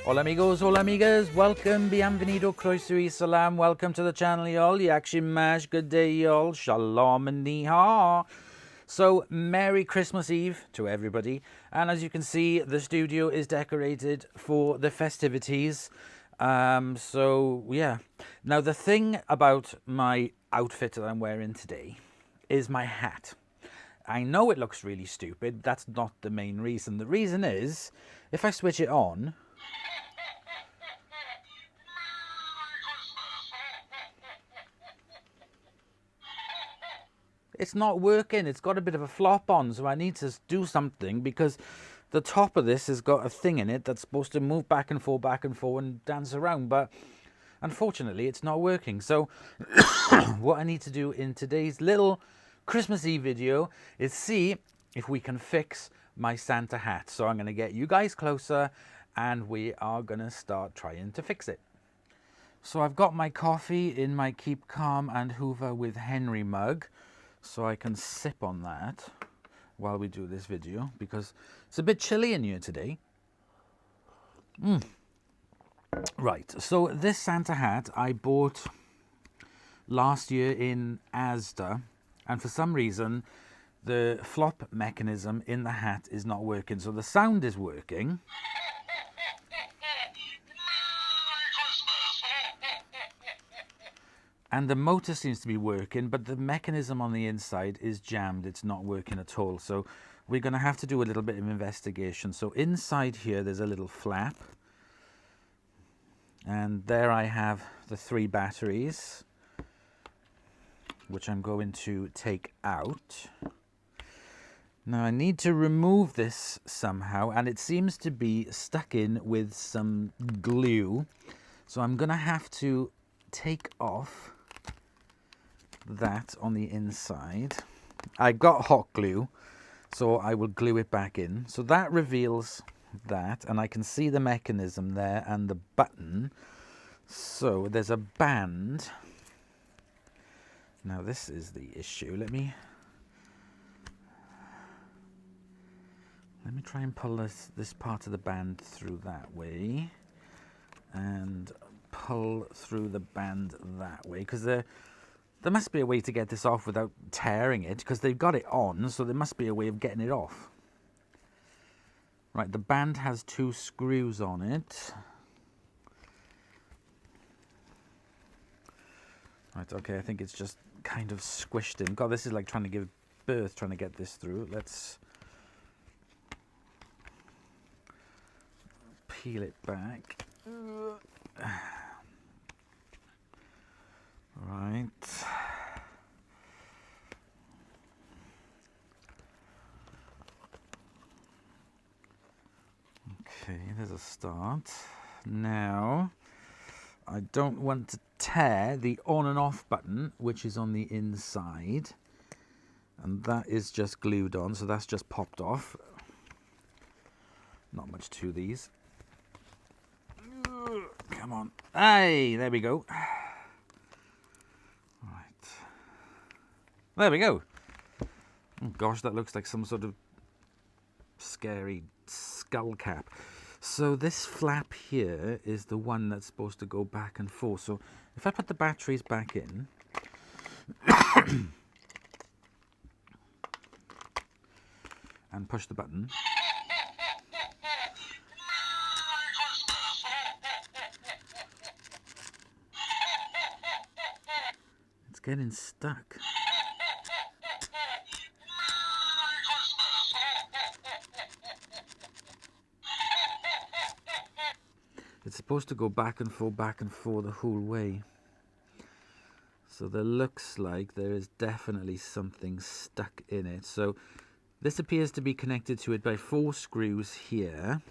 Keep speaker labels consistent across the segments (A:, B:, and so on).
A: Hola amigos, hola amigas, welcome, bienvenido, croeso y salam, welcome to the channel y'all, yakshimash, good day y'all, shalom and ni ha. So, Merry Christmas Eve to everybody, and as you can see, the studio is decorated for the festivities. So yeah, now the thing about my outfit that I'm wearing today is my hat. I know it looks really stupid, that's not the main reason. The reason is, if I switch it on, it's not working. It's got a bit of a flop on, so I need to do something because the top of this has got a thing in it that's supposed to move back and forth and dance around, but unfortunately it's not working. So what I need to do in today's little Christmas Eve video is see if we can fix my Santa hat. So I'm going to get you guys closer and we are going to start trying to fix it. So I've got my coffee in my Keep Calm and Hoover with Henry mug, so I can sip on that while we do this video because it's a bit chilly in here today. Right, so this Santa hat I bought last year in Asda, and for some reason the flop mechanism in the hat is not working. So the sound is working, and the motor seems to be working, but the mechanism on the inside is jammed. It's not working at all. So we're going to have to do a little bit of investigation. So inside here, there's a little flap. And there I have the 3 batteries, which I'm going to take out. Now I need to remove this somehow, and it seems to be stuck in with some glue. So I'm going to have to take off that on the inside. I got hot glue, so I will glue it back in. So that reveals that, and I can see the mechanism there and the button. So there's a band. Now this is the issue. Let me try and pull this part of the band through that way and pull through the band that way, because there must be a way to get this off without tearing it, because they've got it on, so there must be a way of getting it off. Right, the band has 2 screws on it. Right, okay, I think it's just kind of squished in. God, this is like trying to give birth, trying to get this through. Let's peel it back. Right. Okay, there's a start. Now, I don't want to tear the on and off button, which is on the inside. And that is just glued on, so that's just popped off. Not much to these. Come on. Hey, there we go. Right. There we go. Oh gosh, that looks like some sort of scary skull cap. So this flap here is the one that's supposed to go back and forth. So if I put the batteries back in, and push the button, it's getting stuck. It's supposed to go back and forth the whole way. So there looks like there is definitely something stuck in it. So this appears to be connected to it by 4 screws here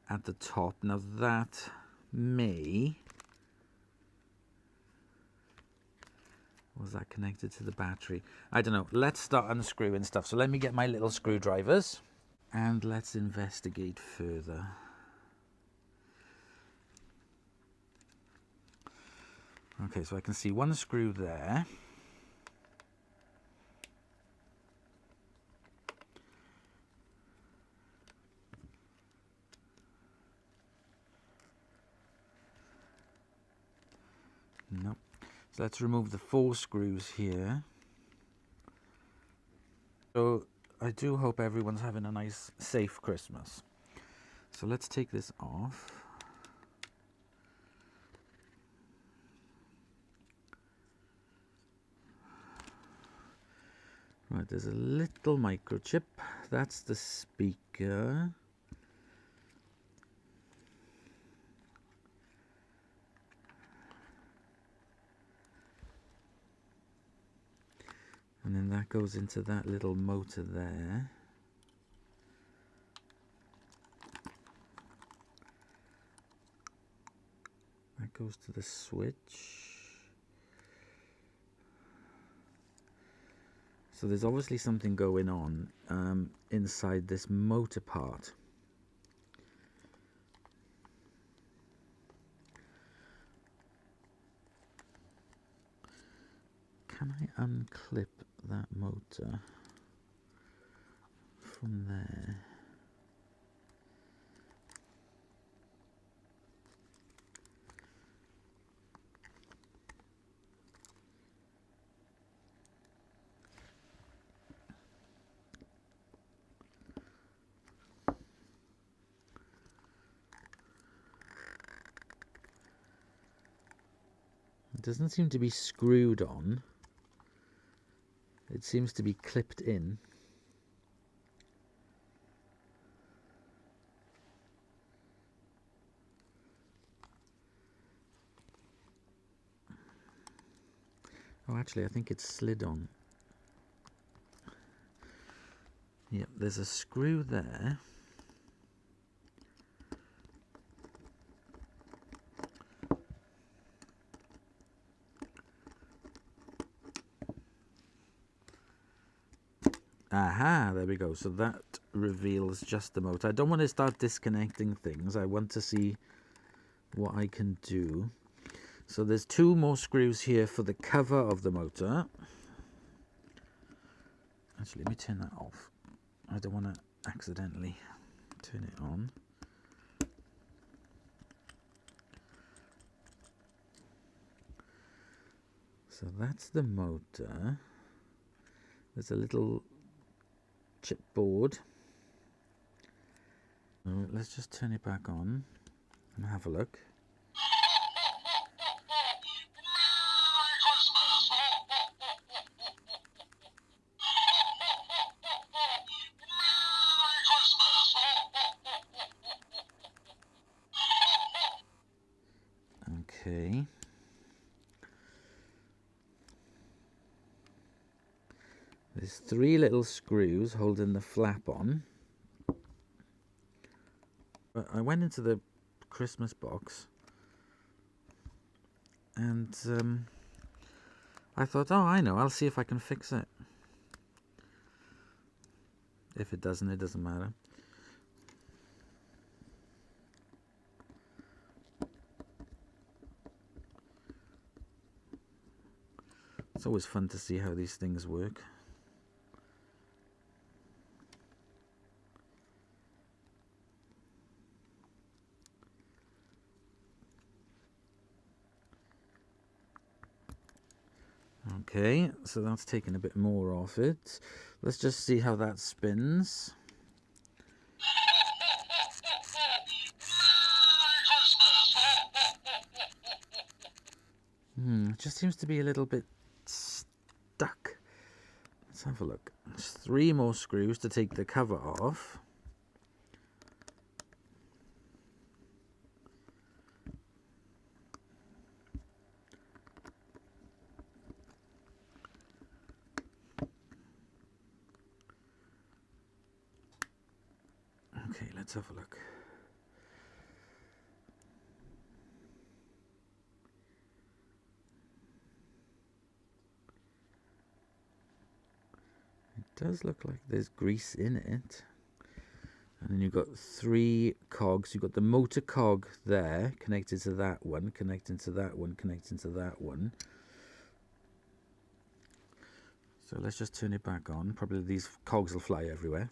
A: at the top. Now that may... Was that connected to the battery? I don't know. Let's start unscrewing stuff. So let me get my little screwdrivers and let's investigate further. Okay, so I can see 1 screw there. No. So let's remove the 4 screws here. So I do hope everyone's having a nice, safe Christmas. So let's take this off. Right, there's a little microchip. That's the speaker. And then that goes into that little motor there. That goes to the switch. So there's obviously something going on inside this motor part. Can I unclip that motor from there? It doesn't seem to be screwed on. It seems to be clipped in. Oh, actually, I think it's slid on. Yep, there's a screw there. Aha, there we go. So that reveals just the motor. I don't want to start disconnecting things. I want to see what I can do. So there's 2 more screws here for the cover of the motor. Actually, let me turn that off. I don't want to accidentally turn it on. So that's the motor. There's a little chipboard. Let's just turn it back on and have a look. Okay. There's 3 little screws holding the flap on. But I went into the Christmas box and I thought, oh, I know, I'll see if I can fix it. If it doesn't, it doesn't matter. It's always fun to see how these things work. Okay, so that's taken a bit more off it. Let's just see how that spins. It just seems to be a little bit stuck. Let's have a look. There's 3 more screws to take the cover off. Okay, let's have a look. It does look like there's grease in it. And then you've got 3 cogs. You've got the motor cog there, connected to that one, connecting to that one, connecting to that one. So let's just turn it back on. Probably these cogs will fly everywhere.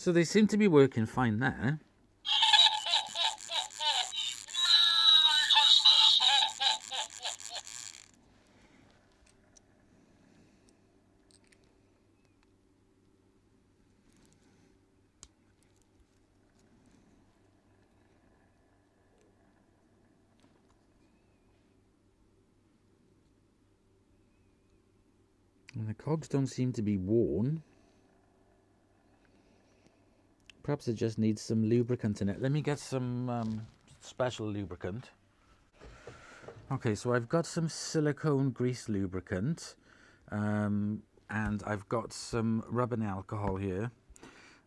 A: So they seem to be working fine there. And the cogs don't seem to be worn. Perhaps it just needs some lubricant in it. Let me get some special lubricant. Okay, so I've got some silicone grease lubricant, and I've got some rubbing alcohol here,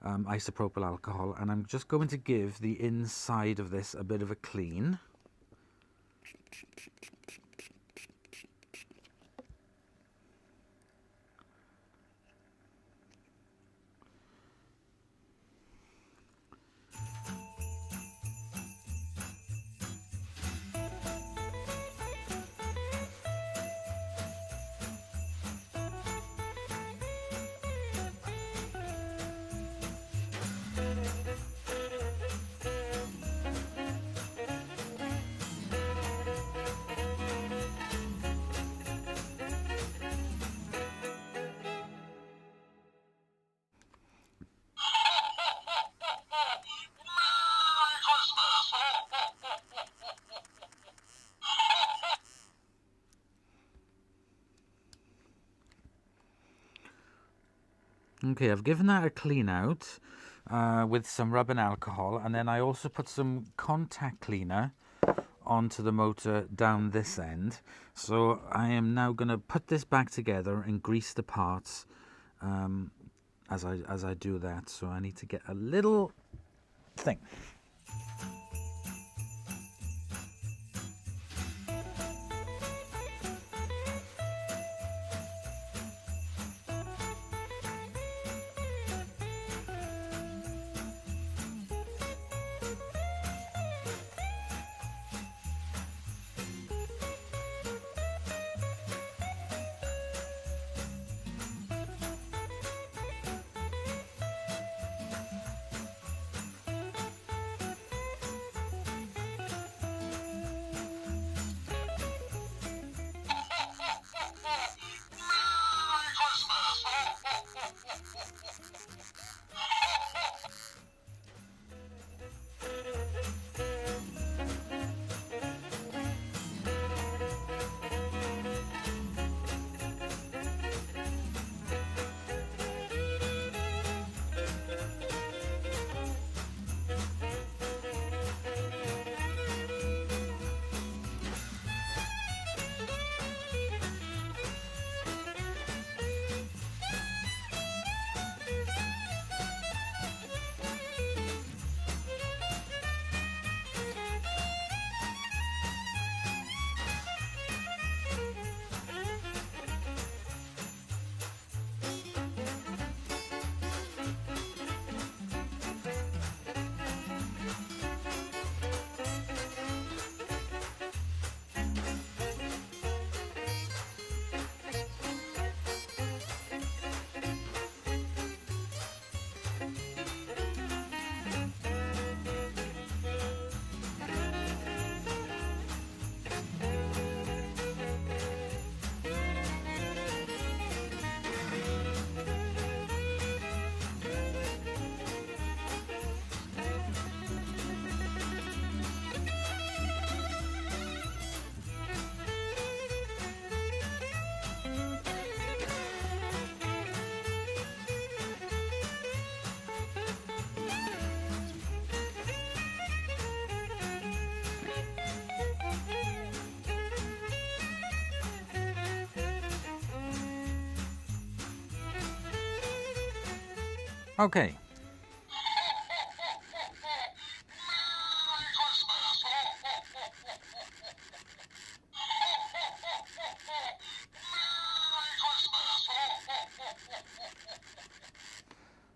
A: isopropyl alcohol, and I'm just going to give the inside of this a bit of a clean. Okay, I've given that a clean out with some rubbing alcohol, and then I also put some contact cleaner onto the motor down this end. So I am now going to put this back together and grease the parts as I do that. So I need to get a little thing. Okay.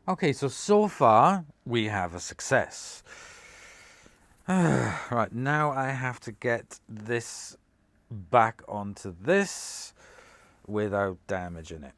A: Okay, so far we have a success. Right, now I have to get this back onto this without damaging it.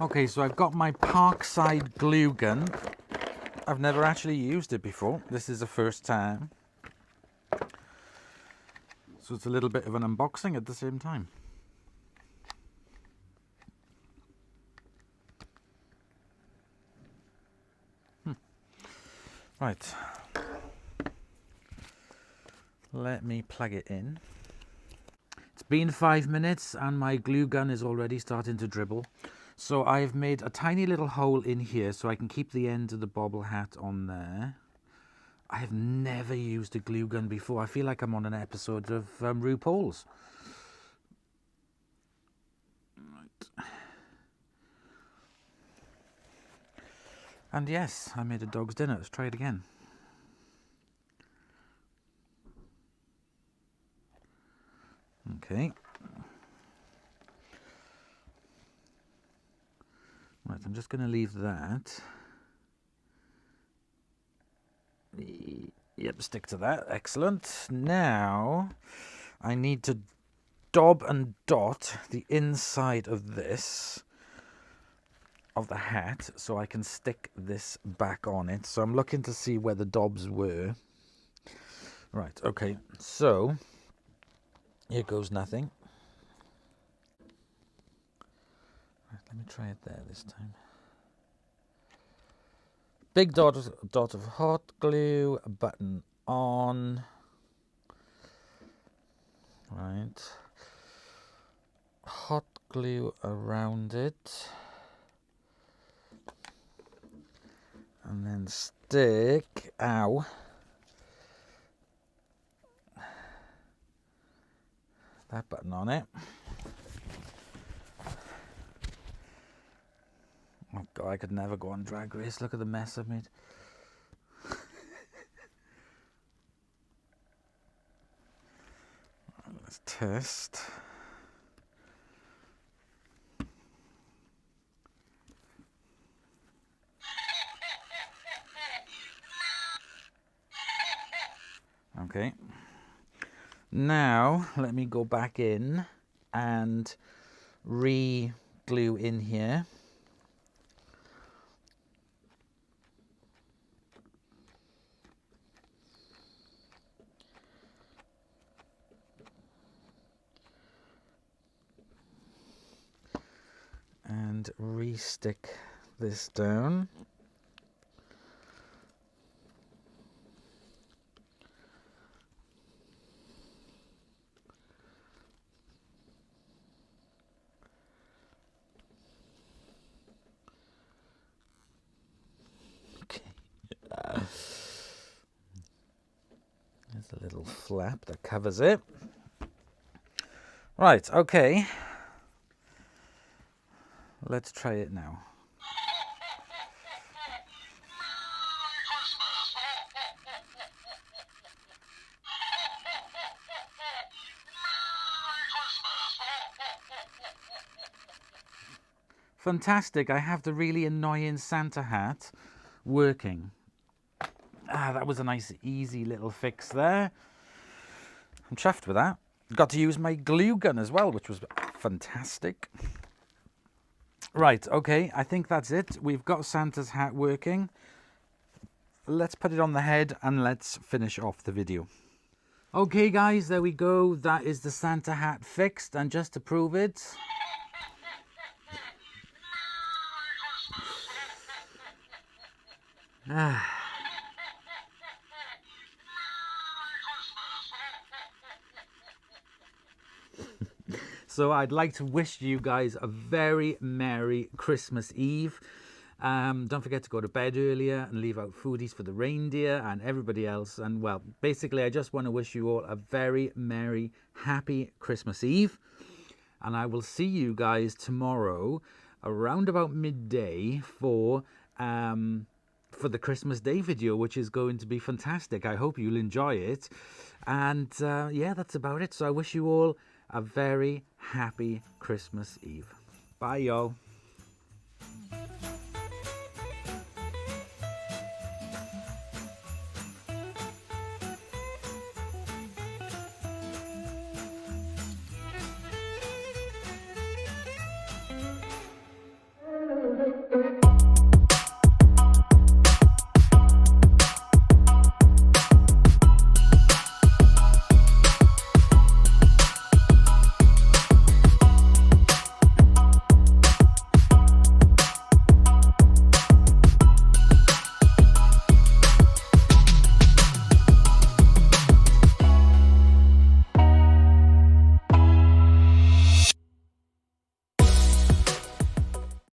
A: Okay, so I've got my Parkside glue gun. I've never actually used it before. This is the first time. So it's a little bit of an unboxing at the same time. Right. Let me plug it in. It's been 5 minutes and my glue gun is already starting to dribble. So I've made a tiny little hole in here so I can keep the end of the bobble hat on there. I have never used a glue gun before. I feel like I'm on an episode of RuPaul's. Right. And yes, I made a dog's dinner. Let's try it again. Okay. Right, I'm just going to leave that. Yep, stick to that. Excellent. Now, I need to daub and dot the inside of this, of the hat, so I can stick this back on it. So I'm looking to see where the daubs were. Right, okay. So, here goes nothing. Right, let me try it there this time. Big dot of hot glue, a button on. Right. Hot glue around it. And then stick, ow, that button on it. Oh God, I could never go on Drag Race. Look at the mess I've made. Let's test. Okay. Now, let me go back in and re-glue in here. And re-stick this down. Okay. There's a little flap that covers it. Right, okay. Let's try it now. Fantastic, I have the really annoying Santa hat working. That was a nice easy little fix there. I'm chuffed with that. Got to use my glue gun as well, which was fantastic. Right, okay, I think that's it. We've got Santa's hat working. Let's put it on the head and let's finish off the video. Okay guys, there we go. That is the Santa hat fixed, and just to prove it, so I'd like to wish you guys a very Merry Christmas Eve. Don't forget to go to bed earlier and leave out foodies for the reindeer and everybody else. And well, basically, I just want to wish you all a very merry, happy Christmas Eve. And I will see you guys tomorrow around about midday for the Christmas Day video, which is going to be fantastic. I hope you'll enjoy it. And yeah, that's about it. So I wish you all a very happy Christmas Eve. Bye, y'all.